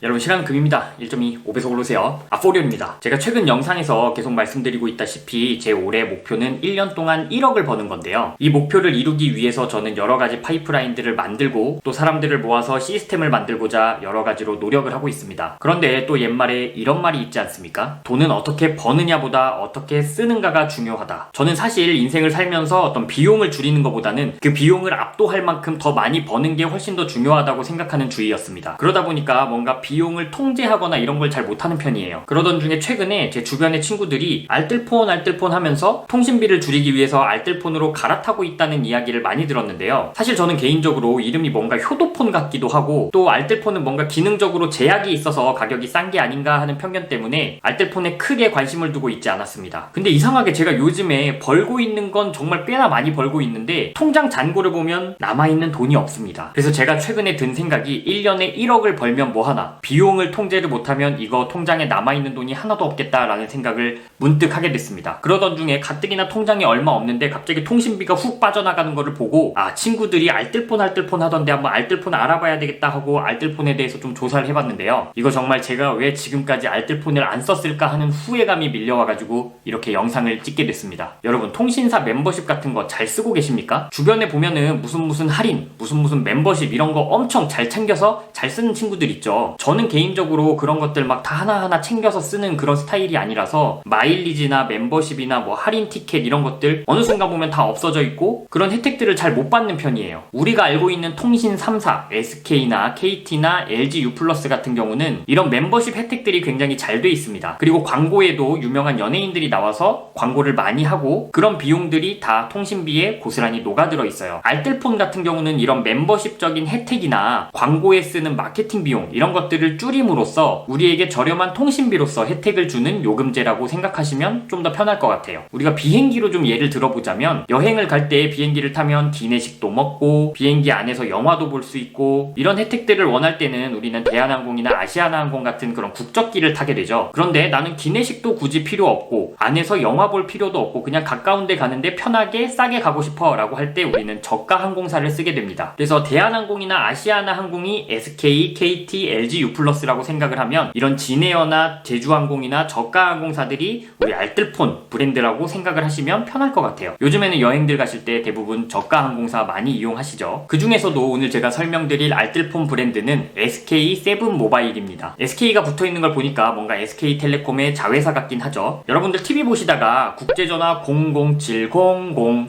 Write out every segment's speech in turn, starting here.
여러분 시간은 금입니다. 1.2 5배속 올르세요. 포리온입니다. 제가 최근 영상에서 계속 말씀드리고 있다시피 제 올해 목표는 1년 동안 1억을 버는 건데요. 이 목표를 이루기 위해서 저는 여러가지 파이프라인들을 만들고 또 사람들을 모아서 시스템을 만들고자 여러가지로 노력을 하고 있습니다. 그런데 또 옛말에 이런 말이 있지 않습니까? 돈은 어떻게 버느냐보다 어떻게 쓰는가가 중요하다. 저는 사실 인생을 살면서 어떤 비용을 줄이는 것보다는 그 비용을 압도할 만큼 더 많이 버는 게 훨씬 더 중요하다고 생각하는 주의였습니다. 그러다 보니까 뭔가 비용을 통제하거나 이런 걸 잘 못하는 편이에요. 그러던 중에 최근에 제 주변의 친구들이 알뜰폰 하면서 통신비를 줄이기 위해서 알뜰폰으로 갈아타고 있다는 이야기를 많이 들었는데요. 사실 저는 개인적으로 이름이 뭔가 효도폰 같기도 하고 또 알뜰폰은 뭔가 기능적으로 제약이 있어서 가격이 싼 게 아닌가 하는 편견 때문에 알뜰폰에 크게 관심을 두고 있지 않았습니다. 근데 이상하게 제가 요즘에 벌고 있는 건 정말 꽤나 많이 벌고 있는데 통장 잔고를 보면 남아있는 돈이 없습니다. 그래서 제가 최근에 든 생각이 1년에 1억을 벌면 뭐하나, 비용을 통제를 못하면 이거 통장에 남아있는 돈이 하나도 없겠다라는 생각을 문득 하게 됐습니다. 그러던 중에 가뜩이나 통장에 얼마 없는데 갑자기 통신비가 훅 빠져나가는 거를 보고 친구들이 알뜰폰 하던데 한번 알뜰폰 알아봐야 되겠다 하고 알뜰폰에 대해서 좀 조사를 해봤는데요. 이거 정말 제가 왜 지금까지 알뜰폰을 안 썼을까 하는 후회감이 밀려와가지고 이렇게 영상을 찍게 됐습니다. 여러분 통신사 멤버십 같은 거 잘 쓰고 계십니까? 주변에 보면은 무슨 할인, 무슨 멤버십 이런 거 엄청 잘 챙겨서 잘 쓰는 친구들 있죠. 저는 개인적으로 그런 것들 막 다 하나하나 챙겨서 쓰는 그런 스타일이 아니라서 마일리지나 멤버십이나 뭐 할인 티켓 이런 것들 어느 순간 보면 다 없어져 있고 그런 혜택들을 잘 못 받는 편이에요. 우리가 알고 있는 통신 3사, SK나 KT나 LG U+ 같은 경우는 이런 멤버십 혜택들이 굉장히 잘 돼 있습니다. 그리고 광고에도 유명한 연예인들이 나와서 광고를 많이 하고 그런 비용들이 다 통신비에 고스란히 녹아들어 있어요. 알뜰폰 같은 경우는 이런 멤버십적인 혜택이나 광고에 쓰는 마케팅 비용 이런 것들을 줄임으로써 우리에게 저렴한 통신비로서 혜택을 주는 요금제라고 생각하시면 좀 더 편할 것 같아요. 우리가 비행기로 좀 예를 들어보자면 여행을 갈 때 비행기를 타면 기내식도 먹고 비행기 안에서 영화도 볼 수 있고 이런 혜택들을 원할 때는 우리는 대한항공이나 아시아나항공 같은 그런 국적기를 타게 되죠. 그런데 나는 기내식도 굳이 필요 없고 안에서 영화 볼 필요도 없고 그냥 가까운 데 가는데 편하게 싸게 가고 싶어 라고 할 때 우리는 저가 항공사를 쓰게 됩니다. 그래서 대한항공이나 아시아나항공이 SK, KT, LG U+라고 생각을 하면 이런 진에어나 제주항공이나 저가 항공사들이 우리 알뜰폰 브랜드라고 생각을 하시면 편할 것 같아요. 요즘에는 여행들 가실 때 대부분 저가 항공사 많이 이용하시죠. 그 중에서도 오늘 제가 설명드릴 알뜰폰 브랜드는 SK 세븐모바일입니다. SK가 붙어있는 걸 보니까 뭔가 SK텔레콤의 자회사 같긴 하죠. 여러분들 TV 보시다가 국제전화 00700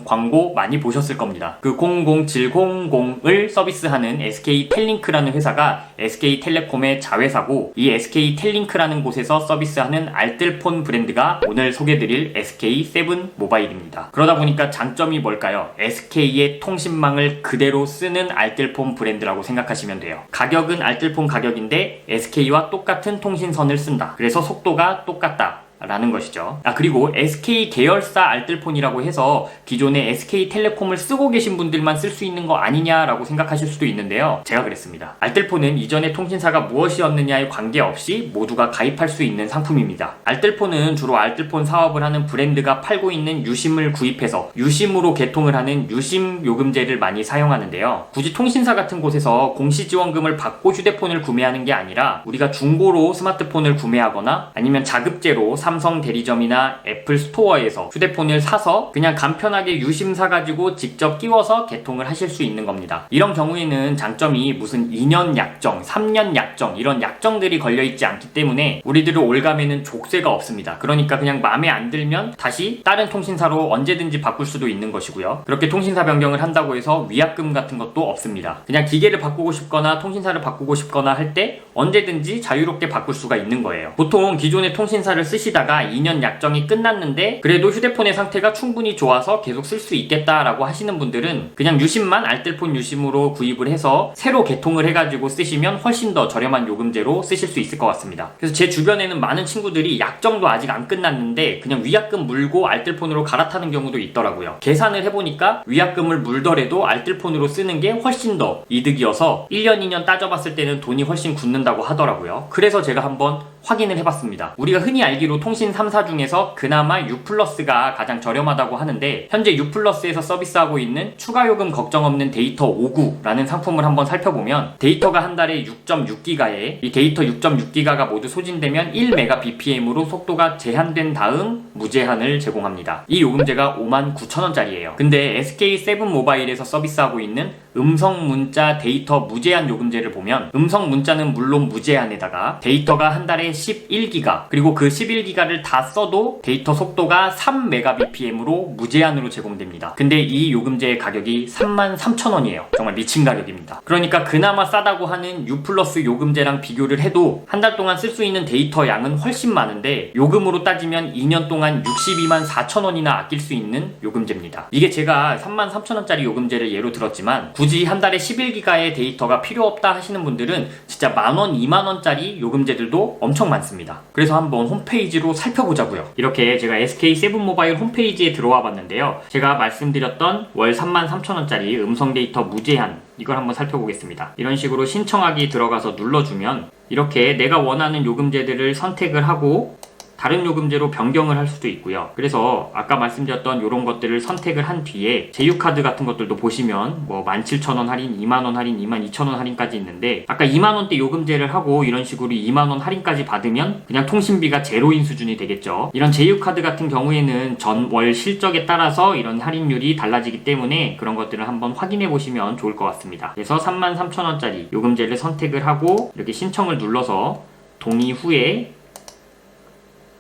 광고 많이 보셨을 겁니다. 그 00700을 서비스하는 SK텔링크라는 회사가 SK텔레콤의 자회사고 이 SK텔링크라는 곳에서 서비스하는 알뜰폰 브랜드가 오늘 소개드릴 SK7모바일입니다. 그러다 보니까 장점이 뭘까요? SK의 통신망을 그대로 쓰는 알뜰폰 브랜드라고 생각하시면 돼요. 가격은 알뜰폰 가격인데 SK와 똑같은 통신선을 쓴다. 그래서 속도가 똑같다 라는 것이죠. 그리고 SK 계열사 알뜰폰이라고 해서 기존에 SK텔레콤을 쓰고 계신 분들만 쓸 수 있는 거 아니냐라고 생각하실 수도 있는데요. 제가 그랬습니다. 알뜰폰은 이전의 통신사가 무엇이었느냐에 관계없이 모두가 가입할 수 있는 상품입니다. 알뜰폰은 주로 알뜰폰 사업을 하는 브랜드가 팔고 있는 유심을 구입해서 유심으로 개통을 하는 유심 요금제를 많이 사용하는데요. 굳이 통신사 같은 곳에서 공시지원금을 받고 휴대폰을 구매하는 게 아니라 우리가 중고로 스마트폰을 구매하거나 아니면 자급제로 삼성 대리점이나 애플 스토어에서 휴대폰을 사서 그냥 간편하게 유심 사가지고 직접 끼워서 개통을 하실 수 있는 겁니다. 이런 경우에는 장점이 무슨 2년 약정, 3년 약정 이런 약정들이 걸려있지 않기 때문에 우리들을 올가매는 족쇄가 없습니다. 그러니까 그냥 마음에 안 들면 다시 다른 통신사로 언제든지 바꿀 수도 있는 것이고요. 그렇게 통신사 변경을 한다고 해서 위약금 같은 것도 없습니다. 그냥 기계를 바꾸고 싶거나 통신사를 바꾸고 싶거나 할 때 언제든지 자유롭게 바꿀 수가 있는 거예요. 보통 기존의 통신사를 쓰시다가 2년 약정이 끝났는데 그래도 휴대폰의 상태가 충분히 좋아서 계속 쓸 수 있겠다라고 하시는 분들은 그냥 유심만 알뜰폰 유심으로 구입을 해서 새로 개통을 해가지고 쓰시면 훨씬 더 저렴한 요금제로 쓰실 수 있을 것 같습니다. 그래서 제 주변에는 많은 친구들이 약정도 아직 안 끝났는데 그냥 위약금 물고 알뜰폰으로 갈아타는 경우도 있더라고요. 계산을 해보니까 위약금을 물더라도 알뜰폰으로 쓰는 게 훨씬 더 이득이어서 1년 2년 따져봤을 때는 돈이 훨씬 굳는다고 하더라고요. 그래서 제가 한번 확인을 해봤습니다. 우리가 흔히 알기로 통신 3사 중에서 그나마 U+가 가장 저렴하다고 하는데 현재 U+에서 서비스하고 있는 추가 요금 걱정 없는 데이터 5구라는 상품을 한번 살펴보면 데이터가 한 달에 6.6기가에 이 데이터 6.6기가가 모두 소진되면 1Mbpm으로 속도가 제한된 다음 무제한을 제공합니다. 이 요금제가 59,000원짜리예요. 근데 SK7모바일에서 서비스하고 있는 음성 문자 데이터 무제한 요금제를 보면 음성 문자는 물론 무제한에다가 데이터가 한 달에 11기가 그리고 그 11기가를 다 써도 데이터 속도가 3Mbpm으로 무제한으로 제공됩니다. 근데 이 요금제의 가격이 33,000원이에요. 정말 미친 가격입니다. 그러니까 그나마 싸다고 하는 U+ 요금제랑 비교를 해도 한 달 동안 쓸 수 있는 데이터 양은 훨씬 많은데 요금으로 따지면 2년 동안 624,000원이나 아낄 수 있는 요금제입니다. 이게 제가 33,000원짜리 요금제를 예로 들었지만 굳이 한 달에 11기가의 데이터가 필요 없다 하시는 분들은 진짜 만원, 2만원짜리 요금제들도 엄청 많습니다. 그래서 한번 홈페이지로 살펴보자고요. 이렇게 제가 SK7모바일 홈페이지에 들어와 봤는데요. 제가 말씀드렸던 월 33,000원짜리 음성 데이터 무제한 이걸 한번 살펴보겠습니다. 이런 식으로 신청하기 들어가서 눌러주면 이렇게 내가 원하는 요금제들을 선택을 하고 다른 요금제로 변경을 할 수도 있고요. 그래서 아까 말씀드렸던 이런 것들을 선택을 한 뒤에 제휴카드 같은 것들도 보시면 뭐 17,000원 할인, 2만원 할인, 22,000원 할인까지 있는데 아까 2만원대 요금제를 하고 이런 식으로 2만원 할인까지 받으면 그냥 통신비가 제로인 수준이 되겠죠. 이런 제휴카드 같은 경우에는 전월 실적에 따라서 이런 할인율이 달라지기 때문에 그런 것들을 한번 확인해 보시면 좋을 것 같습니다. 그래서 33,000원짜리 요금제를 선택을 하고 이렇게 신청을 눌러서 동의 후에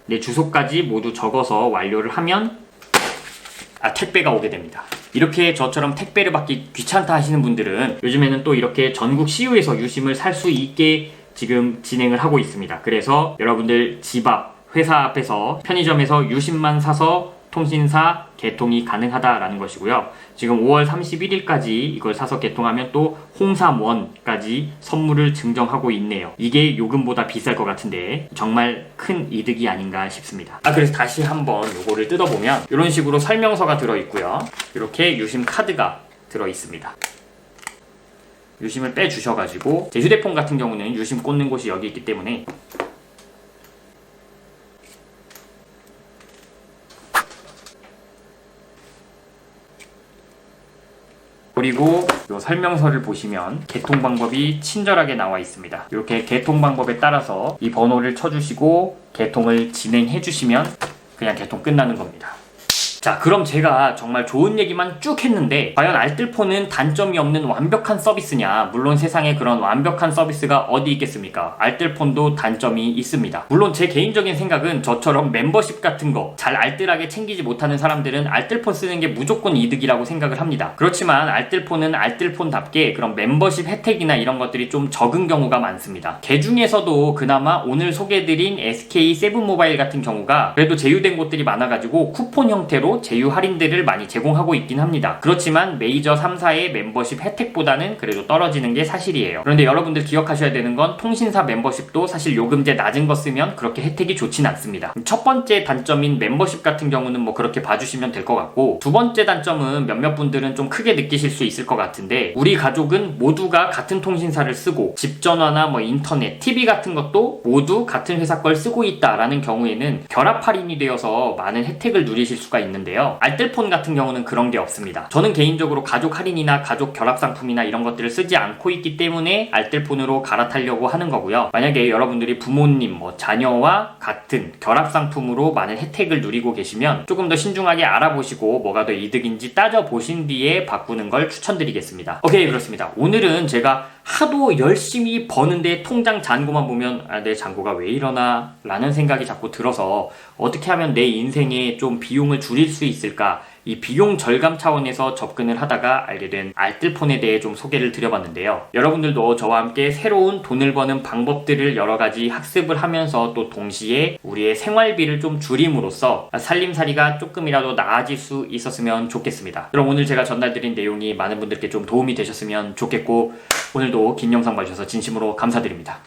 내 주소까지 모두 적어서 완료를 하면 택배가 오게 됩니다. 이렇게 저처럼 택배를 받기 귀찮다 하시는 분들은 요즘에는 또 이렇게 전국 CU에서 유심을 살 수 있게 지금 진행을 하고 있습니다. 그래서 여러분들 집 앞, 회사 앞에서 편의점에서 유심만 사서 통신사 개통이 가능하다라는 것이고요. 지금 5월 31일까지 이걸 사서 개통하면 또 홍삼원까지 선물을 증정하고 있네요. 이게 요금보다 비쌀 것 같은데 정말 큰 이득이 아닌가 싶습니다. 그래서 다시 한번 요거를 뜯어보면 이런 식으로 설명서가 들어있고요. 이렇게 유심 카드가 들어있습니다. 유심을 빼주셔가지고 제 휴대폰 같은 경우는 유심 꽂는 곳이 여기 있기 때문에 그리고 이 설명서를 보시면 개통 방법이 친절하게 나와 있습니다. 이렇게 개통 방법에 따라서 이 번호를 쳐주시고 개통을 진행해 주시면 그냥 개통 끝나는 겁니다. 자, 그럼 제가 정말 좋은 얘기만 쭉 했는데 과연 알뜰폰은 단점이 없는 완벽한 서비스냐? 물론 세상에 그런 완벽한 서비스가 어디 있겠습니까? 알뜰폰도 단점이 있습니다. 물론 제 개인적인 생각은 저처럼 멤버십 같은 거 잘 알뜰하게 챙기지 못하는 사람들은 알뜰폰 쓰는 게 무조건 이득이라고 생각을 합니다. 그렇지만 알뜰폰은 알뜰폰답게 그런 멤버십 혜택이나 이런 것들이 좀 적은 경우가 많습니다. 그 중에서도 그나마 오늘 소개해드린 SK7모바일 같은 경우가 그래도 제휴된 곳들이 많아가지고 쿠폰 형태로 제휴 할인들을 많이 제공하고 있긴 합니다. 그렇지만 메이저 3사의 멤버십 혜택보다는 그래도 떨어지는 게 사실이에요. 그런데 여러분들 기억하셔야 되는 건 통신사 멤버십도 사실 요금제 낮은 거 쓰면 그렇게 혜택이 좋진 않습니다. 첫 번째 단점인 멤버십 같은 경우는 뭐 그렇게 봐주시면 될 것 같고 두 번째 단점은 몇몇 분들은 좀 크게 느끼실 수 있을 것 같은데 우리 가족은 모두가 같은 통신사를 쓰고 집전화나 뭐 인터넷, TV 같은 것도 모두 같은 회사 걸 쓰고 있다라는 경우에는 결합 할인이 되어서 많은 혜택을 누리실 수가 있는데요. 알뜰폰 같은 경우는 그런 게 없습니다. 저는 개인적으로 가족 할인이나 가족 결합 상품이나 이런 것들을 쓰지 않고 있기 때문에 알뜰폰으로 갈아타려고 하는 거고요. 만약에 여러분들이 부모님, 자녀와 같은 결합 상품으로 많은 혜택을 누리고 계시면 조금 더 신중하게 알아보시고 뭐가 더 이득인지 따져보신 뒤에 바꾸는 걸 추천드리겠습니다. 오케이, 그렇습니다. 오늘은 제가 하도 열심히 버는데 통장 잔고만 보면 내 잔고가 왜 이러나 라는 생각이 자꾸 들어서 어떻게 하면 내 인생에 좀 비용을 줄일 수 있을까, 이 비용 절감 차원에서 접근을 하다가 알게 된 알뜰폰에 대해 좀 소개를 드려봤는데요. 여러분들도 저와 함께 새로운 돈을 버는 방법들을 여러 가지 학습을 하면서 또 동시에 우리의 생활비를 좀 줄임으로써 살림살이가 조금이라도 나아질 수 있었으면 좋겠습니다. 그럼 오늘 제가 전달드린 내용이 많은 분들께 좀 도움이 되셨으면 좋겠고 오늘도 긴 영상 봐주셔서 진심으로 감사드립니다.